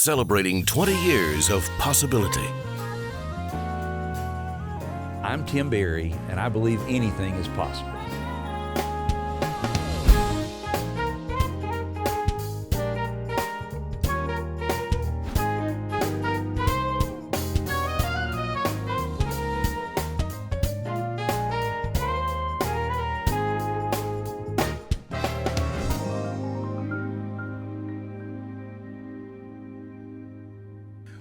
celebrating 20 years of possibility. I'm Tim Berry, and I believe anything is possible.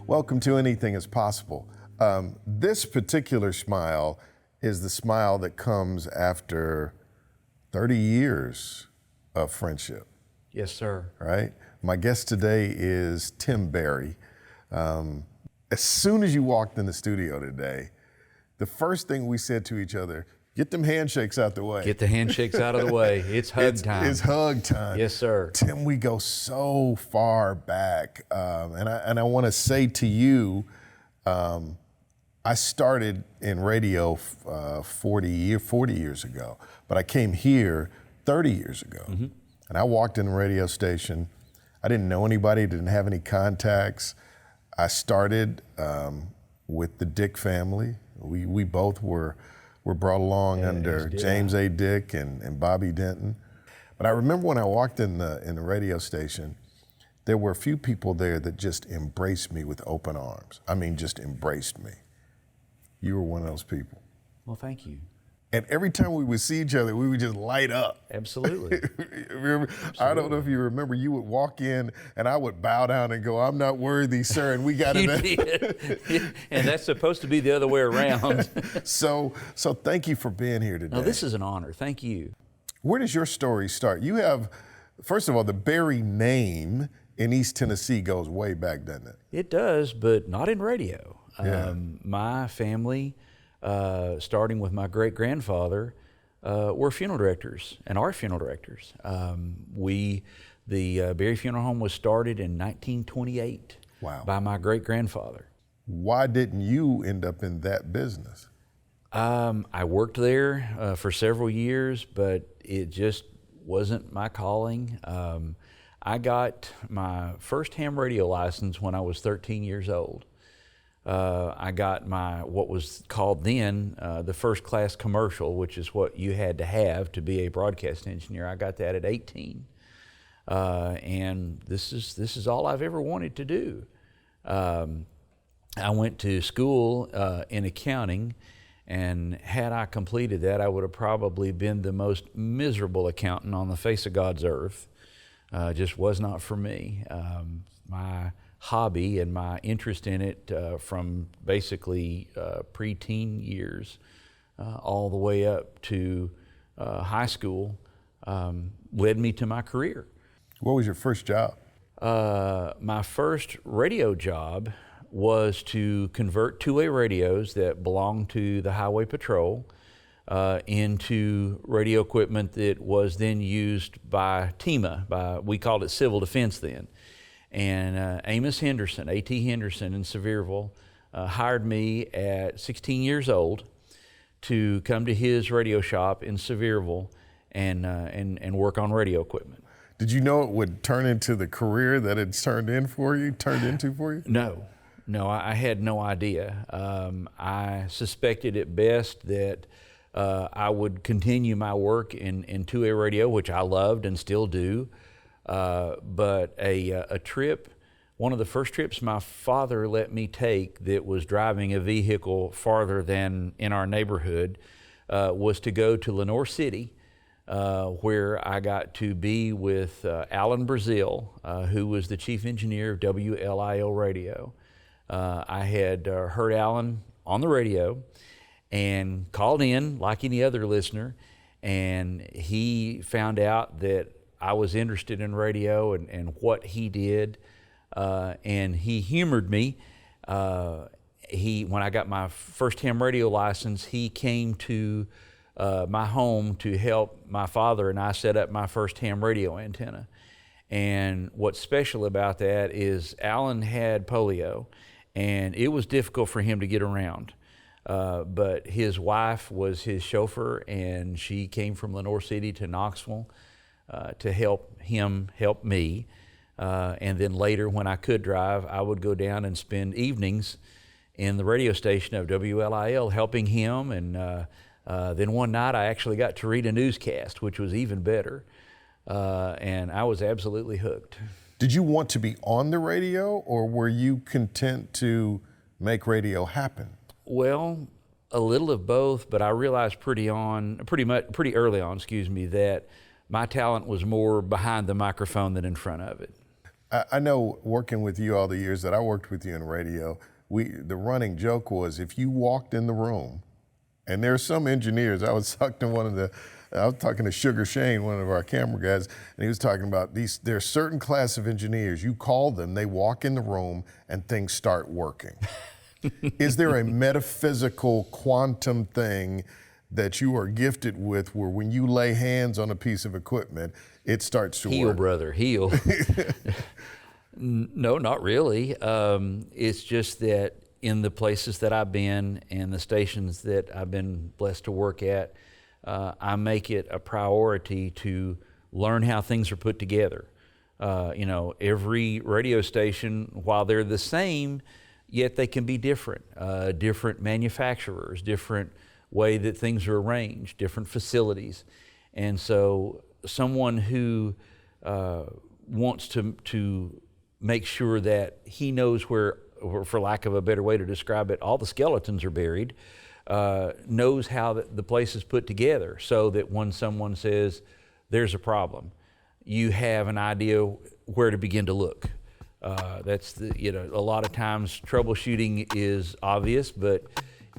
Welcome to Anything is Possible. This particular smile is the smile that comes after 30 years of friendship. Yes, sir. Right? My guest today is Tim Berry. As soon as you walked in the studio today, the first thing we said to each other, get them handshakes out the way. Get the handshakes out of the way. It's hug time. It's hug time. Yes, sir. Tim, we go so far back. And I want to say to you, I started in radio 40 years ago, but I came here 30 years ago. Mm-hmm. And I walked in the radio station. I didn't know anybody, didn't have any contacts. I started with the Dick family. We both were brought along under James A. Dick and Bobby Denton. But I remember when I walked in the radio station, there were a few people there that just embraced me with open arms. I mean, just embraced me. You were one of those people. Well, thank you. And every time we would see each other, we would just light up. Absolutely. Remember, absolutely. I don't know if you remember, you would walk in and I would bow down and go, "I'm not worthy, sir," and we got you it. Did. And that's supposed to be the other way around. So thank you for being here today. No, this is an honor. Thank you. Where does your story start? You have, first of all, the Berry name in East Tennessee goes way back, doesn't it? It does, but not in radio. Yeah. My family, starting with my great-grandfather, were funeral directors and are funeral directors. The Berry Funeral Home was started in 1928 by my great-grandfather. Why didn't you end up in that business? I worked there for several years, but it just wasn't my calling. I got my first ham radio license when I was 13 years old. I got my, what was called then, the first class commercial, which is what you had to have to be a broadcast engineer. I got that at 18. And this is all I've ever wanted to do. I went to school in accounting, and had I completed that, I would have probably been the most miserable accountant on the face of God's earth. Just was not for me. My hobby and my interest in it from basically preteen years all the way up to high school led me to my career. What was your first job? My first radio job was to convert two-way radios that belonged to the Highway Patrol into radio equipment that was then used by TEMA, we called it Civil Defense then. And Amos Henderson, A.T. Henderson in Sevierville, hired me at 16 years old to come to his radio shop in Sevierville and work on radio equipment. Did you know it would turn into the career that it's turned into for you? No, I had no idea. I suspected at best that I would continue my work in two-way radio, which I loved and still do. But a trip, one of the first trips my father let me take that was driving a vehicle farther than in our neighborhood was to go to Lenore City, where I got to be with Alan Brazil, who was the chief engineer of WLIL radio. I had heard Alan on the radio and called in like any other listener, and he found out that I was interested in radio and what he did, and he humored me. When I got my first ham radio license, he came to my home to help my father and I set up my first ham radio antenna. And what's special about that is Alan had polio, and it was difficult for him to get around. But his wife was his chauffeur, and she came from Lenore City to Knoxville to help him help me. And then later, when I could drive, I would go down and spend evenings in the radio station of WLIL helping him. And then one night I actually got to read a newscast, which was even better. And I was absolutely hooked. Did you want to be on the radio, or were you content to make radio happen? Well, a little of both, but I realized pretty early on, that my talent was more behind the microphone than in front of it. I know, working with you all the years that I worked with you in radio, the running joke was, if you walked in the room, and there are some engineers, I was talking to Sugar Shane, one of our camera guys, and he was talking about there are certain class of engineers, you call them, they walk in the room and things start working. Is there a metaphysical quantum thing that you are gifted with where when you lay hands on a piece of equipment, it starts to work? Heal, brother, heal. No, not really. It's just that in the places that I've been and the stations that I've been blessed to work at, I make it a priority to learn how things are put together. Every radio station, while they're the same, yet they can be different. Different manufacturers, different way that things are arranged, different facilities. And so someone who wants to make sure that he knows where, or for lack of a better way to describe it, all the skeletons are buried, knows how the place is put together, so that when someone says there's a problem, you have an idea where to begin to look. That's a lot of times troubleshooting is obvious, but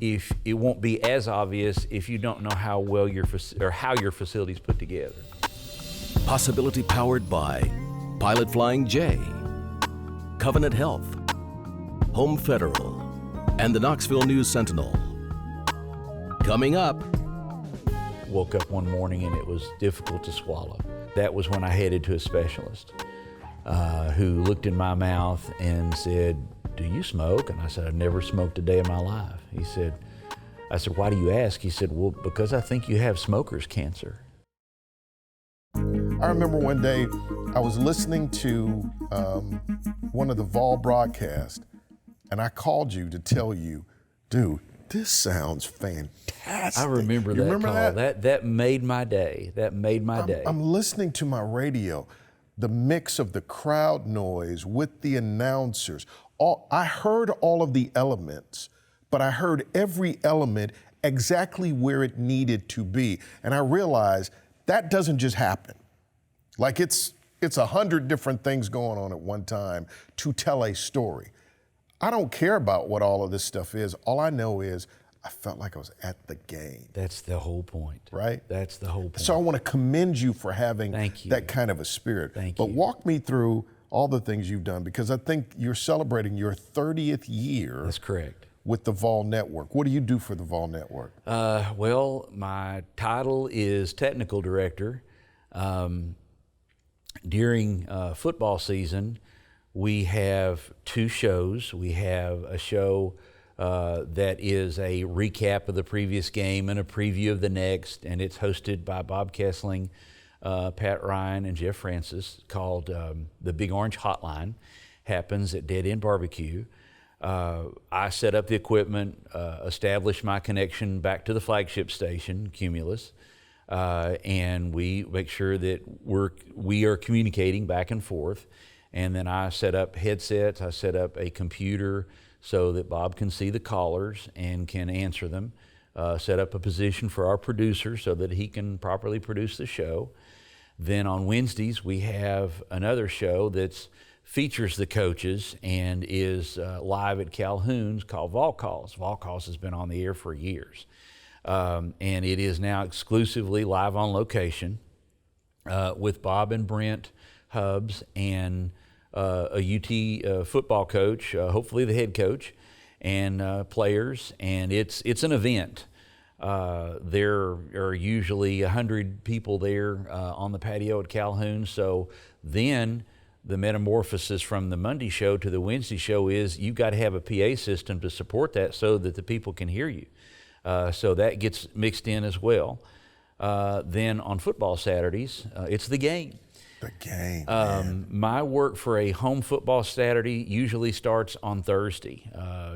if it won't be as obvious if you don't know how well how your facility's put together. Possibility powered by Pilot Flying J, Covenant Health, Home Federal, and the Knoxville News Sentinel. Coming up. Woke up one morning and it was difficult to swallow. That was when I headed to a specialist who looked in my mouth and said, "Do you smoke?" And I said, "I've never smoked a day in my life." I said, "Why do you ask?" He said, "Well, because I think you have smoker's cancer." I remember one day I was listening to one of the Vol broadcasts, and I called you to tell you, "Dude, this sounds fantastic." I remember that call. That made my day. That made my day. I'm listening to my radio, the mix of the crowd noise with the announcers. I heard all of the elements, but I heard every element exactly where it needed to be. And I realized that doesn't just happen. Like it's 100 different things going on at one time to tell a story. I don't care about what all of this stuff is. All I know is I felt like I was at the game. That's the whole point. Right? That's the whole point. So I want to commend you for having that kind of a spirit. Thank you. But you. walk me through all the things you've done, because I think you're celebrating your 30th year. That's correct. With the Vol Network. What do you do for the Vol Network? Well, my title is technical director. During football season, we have two shows. We have a show that is a recap of the previous game and a preview of the next, and it's hosted by Bob Kessling, Pat Ryan, and Jeff Francis, called the Big Orange Hotline. Happens at Dead End Barbecue. I set up the equipment, establish my connection back to the flagship station, Cumulus, and we make sure that we are communicating back and forth. And then I set up headsets, I set up a computer so that Bob can see the callers and can answer them, set up a position for our producer so that he can properly produce the show. Then on Wednesdays, we have another show that features the coaches and is live at Calhoun's called Vol Calls. Vol Calls has been on the air for years. And it is now exclusively live on location with Bob and Brent Hubbs and a UT football coach, hopefully the head coach, and players. And it's an event. There are usually 100 people there on the patio at Calhoun. So then the metamorphosis from the Monday show to the Wednesday show is you've got to have a PA system to support that so that the people can hear you. So that gets mixed in as well. Then on football Saturdays, it's the game. The game, man. My work for a home football Saturday usually starts on Thursday,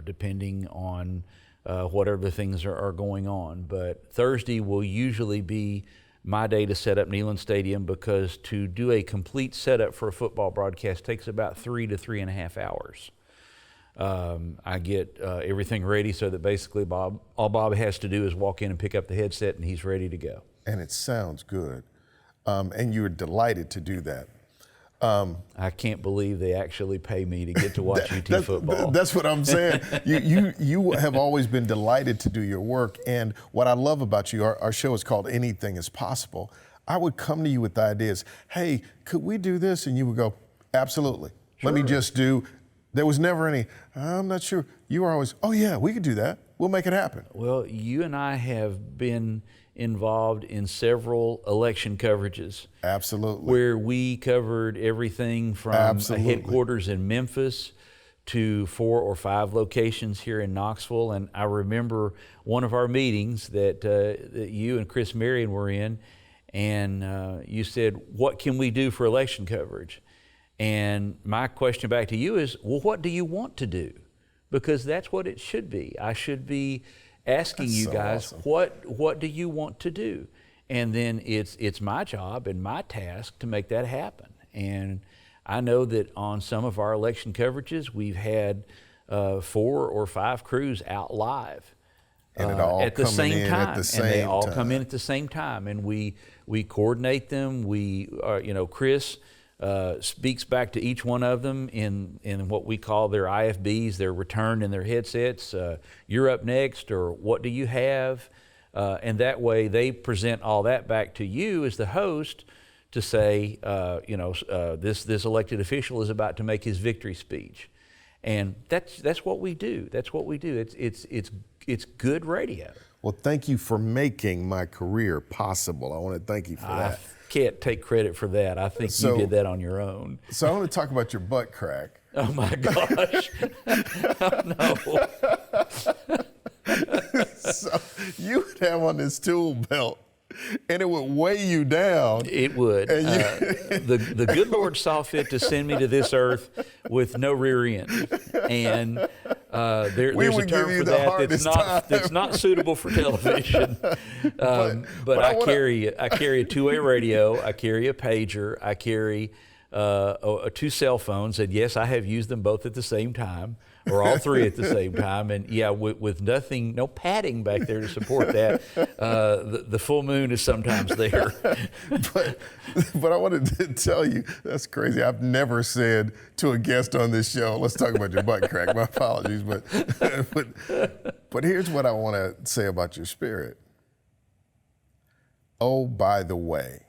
depending on whatever things are going on. But Thursday will usually be my day to set up Neyland Stadium, because to do a complete setup for a football broadcast takes about 3 to 3.5 hours. I get everything ready so that basically all Bob has to do is walk in and pick up the headset and he's ready to go. And it sounds good. And you're delighted to do that. I can't believe they actually pay me to get to watch UT football. That's what I'm saying. You have always been delighted to do your work. And what I love about you, our show is called Anything is Possible. I would come to you with ideas. Hey, could we do this? And you would go, absolutely. Sure. Let me just do. There was never any, I'm not sure. You were always, oh yeah, we could do that. We'll make it happen. Well, you and I have been involved in several election coverages. Absolutely. Where we covered everything from a headquarters in Memphis to 4 or 5 locations here in Knoxville. And I remember one of our meetings that you and Chris Marion were in, and you said, what can we do for election coverage? And my question back to you is, well, what do you want to do? Because that's what it should be. I should be asking you guys, awesome. What do you want to do? And then it's my job and my task to make that happen. And I know that on some of our election coverages, we've had 4 or 5 crews out live. And it all at the same time. At the same and they all time. come in at the same time. And we coordinate them. We Chris speaks back to each one of them in what we call their IFBs, their return in their headsets. You're up next, or what do you have? And that way they present all that back to you as the host to say, this elected official is about to make his victory speech. And that's what we do. That's what we do. It's good radio. Well, thank you for making my career possible. I want to thank you for that. Can't take credit for that. I think you did that on your own. So I want to talk about your butt crack. Oh my gosh. Oh, no. So you would have on this tool belt, and it would weigh you down. It would. The good Lord saw fit to send me to this earth with no rear end. And there's a term for that that's not suitable for television. But I carry a two-way radio. I carry a pager. I carry 2 cell phones. And yes, I have used them both at the same time, or all 3 at the same time. And yeah, with nothing, no padding back there to support that, the full moon is sometimes there. But I wanted to tell you, that's crazy. I've never said to a guest on this show, let's talk about your butt crack. My apologies, but here's what I want to say about your spirit. Oh, by the way.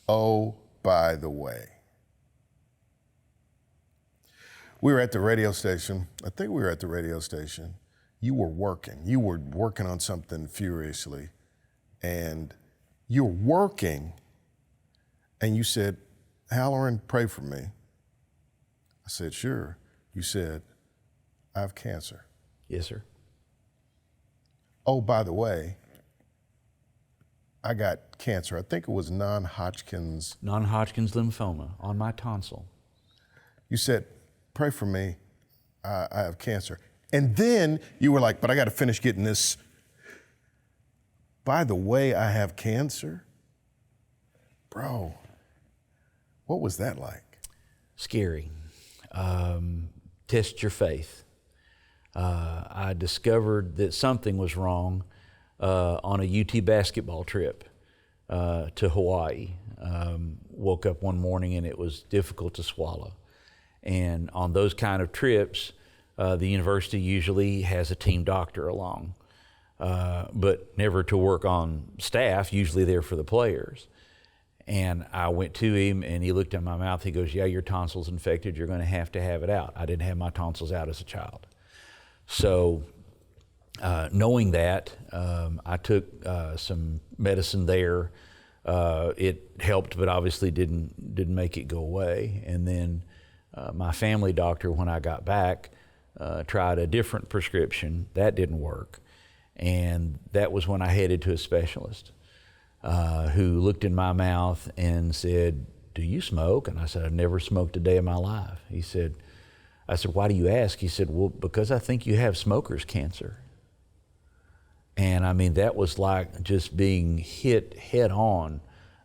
Oh, by the way. We were at the radio station. I think we were at the radio station. You were working. You were working on something furiously. And you're working, and you said, Hallerin, pray for me. I said, sure. You said, I have cancer. Yes, sir. Oh, by the way, I got cancer. I think it was non-Hodgkin's. Non-Hodgkin's lymphoma on my tonsil. You said, pray for me, I have cancer. And then you were like, but I got to finish getting this. By the way, I have cancer? Bro, what was that like? Scary. Test your faith. I discovered that something was wrong on a UT basketball trip to Hawaii. Woke up one morning and it was difficult to swallow. And on those kind of trips, the university usually has a team doctor along, but never to work on staff, usually there for the players. And I went to him and he looked at my mouth. He goes, yeah, your tonsil's infected. You're going to have it out. I didn't have my tonsils out as a child. So knowing that, I took some medicine there. It helped, but obviously didn't make it go away. And then my family doctor, when I got back, tried a different prescription. That didn't work. And that was when I headed to a specialist. who looked in my mouth and said, "Do you smoke?" And I said, "I've never smoked a day in my life." I said, "Why do you ask?" He said, "Well, because I think you have smoker's cancer." And I mean, that was like just being hit head on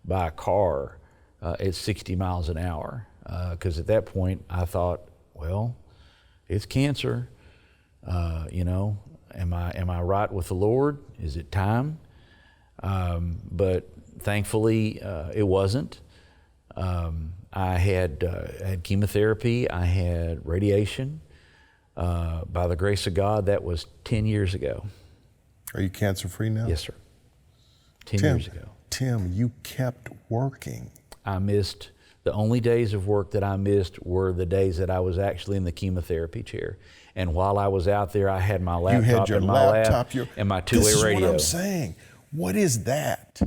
by a car at 60 miles an hour. Because at that point I thought, well, it's cancer. You know, am I right with the Lord? Is it time? But thankfully, it wasn't. I had chemotherapy. I had radiation. By the grace of God, that was 10 years ago. Are you cancer-free now? Yes, sir. 10 years ago. Tim, you kept working. The only days of work that I missed were the days that I was actually in the chemotherapy chair. And while I was out there, I had my laptop You had your in my laptop, lap and my two-way radio. This is radio. what I'm saying. What is that?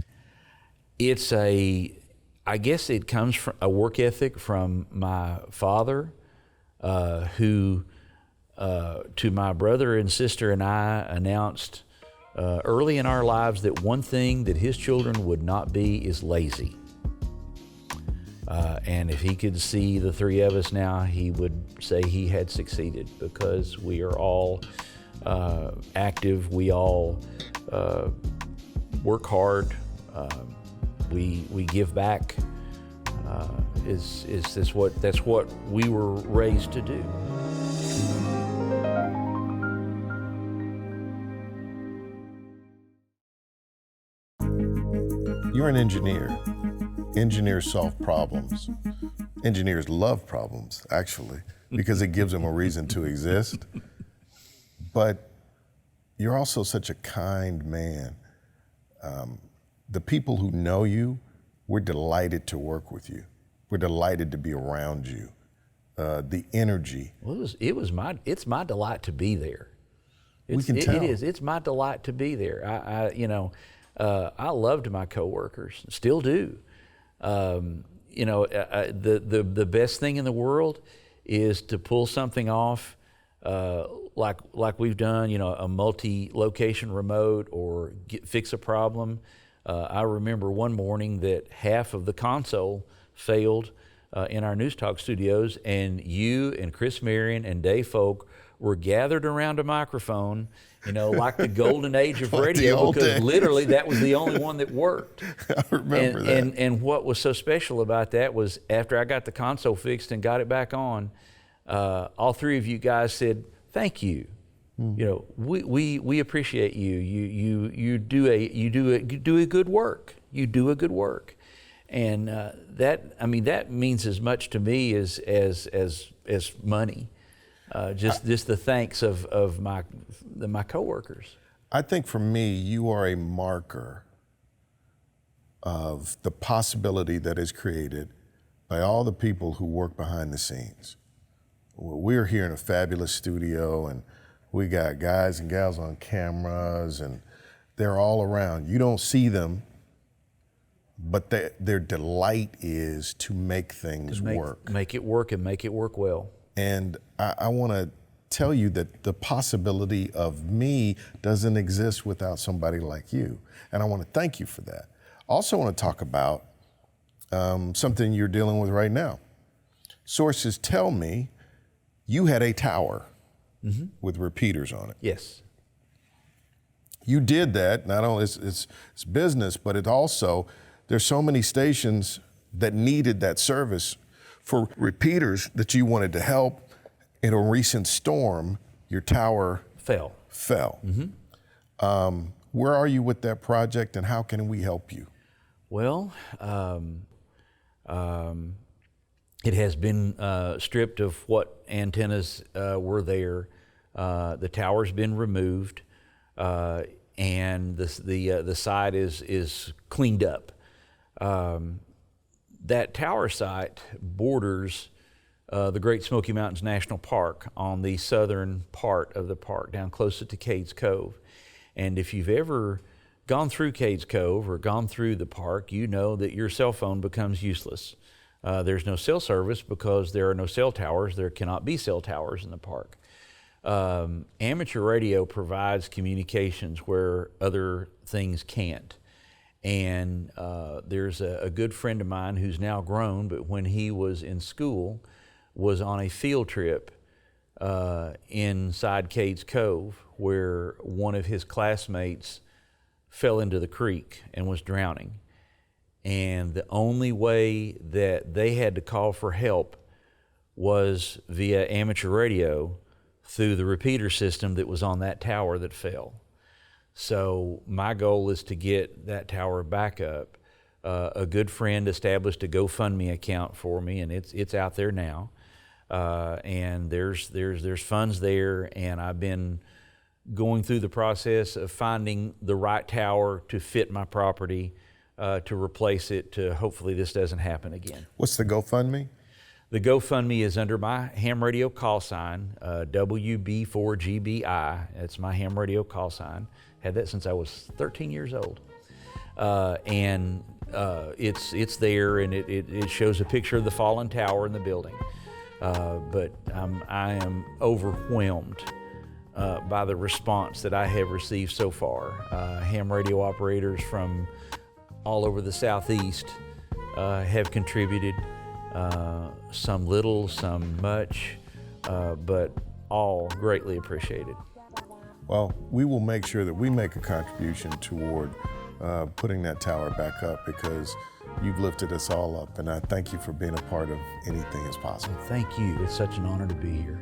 I guess it comes from a work ethic from my father, who to my brother and sister and I announced early in our lives that one thing that his children would not be is lazy. And if he could see the three of us now, he would say he had succeeded, because we are all active. We all work hard. We give back. That's what we were raised to do. You're an engineer. Engineers solve problems. Engineers love problems, actually, because it gives them a reason to exist. But you're also such a kind man. The people who know you, we're delighted to work with you. We're delighted to be around you. The energy. Well, it's my delight to be there. We can tell. It is. It's my delight to be there. I loved my coworkers, still do. The best thing in the world is to pull something off, like we've done. A multi-location remote, or fix a problem. I remember one morning that half of the console failed in our News Talk studios, and you and Chris Marion and Dave Folk were gathered around a microphone, like the golden age of Like radio, because days. literally that was the only one that worked. I remember that. And what was so special about that was, after I got the console fixed and got it back on, all three of you guys said, "Thank you. We appreciate you. You do a good work. You do a good work." And that means as much to me as money. Just the thanks of my coworkers. I think for me, you are a marker of the possibility that is created by all the people who work behind the scenes. We're here in a fabulous studio, and we got guys and gals on cameras, and they're all around. You don't see them, but their delight is to make things work. Make it work, and make it work well. And I want to tell you that the possibility of me doesn't exist without somebody like you. And I want to thank you for that. Also want to talk about something you're dealing with right now. Sources tell me you had a tower with repeaters on it. Yes. You did that. Not only it's business, but it also, there's so many stations that needed that service for repeaters that you wanted to help. In a recent storm, your tower fell. Where are you with that project, and how can we help you? Well, it has been stripped of what antennas were there. The tower's been removed, and the site is cleaned up. That tower site borders the Great Smoky Mountains National Park on the southern part of the park, down closer to Cades Cove. And if you've ever gone through Cades Cove or gone through the park, you know that your cell phone becomes useless. There's no cell service because there are no cell towers. There cannot be cell towers in the park. Amateur radio provides communications where other things can't. And there's a good friend of mine who's now grown, but when he was in school, was on a field trip inside Cades Cove, where one of his classmates fell into the creek and was drowning. And the only way that they had to call for help was via amateur radio through the repeater system that was on that tower that fell. So my goal is to get that tower back up. A good friend established a GoFundMe account for me, and it's out there now. And there's funds there, and I've been going through the process of finding the right tower to fit my property, to replace it, to hopefully this doesn't happen again. What's the GoFundMe? The GoFundMe is under my ham radio call sign, WB4GBI. That's my ham radio call sign. Had that since I was 13 years old. It's there, and it shows a picture of the fallen tower in the building. But I am overwhelmed by the response that I have received so far. Ham radio operators from all over the Southeast have contributed, some little, some much, but all greatly appreciated. Well, we will make sure that we make a contribution toward putting that tower back up, because you've lifted us all up, and I thank you for being a part of Anything Is Possible. Thank you. It's such an honor to be here.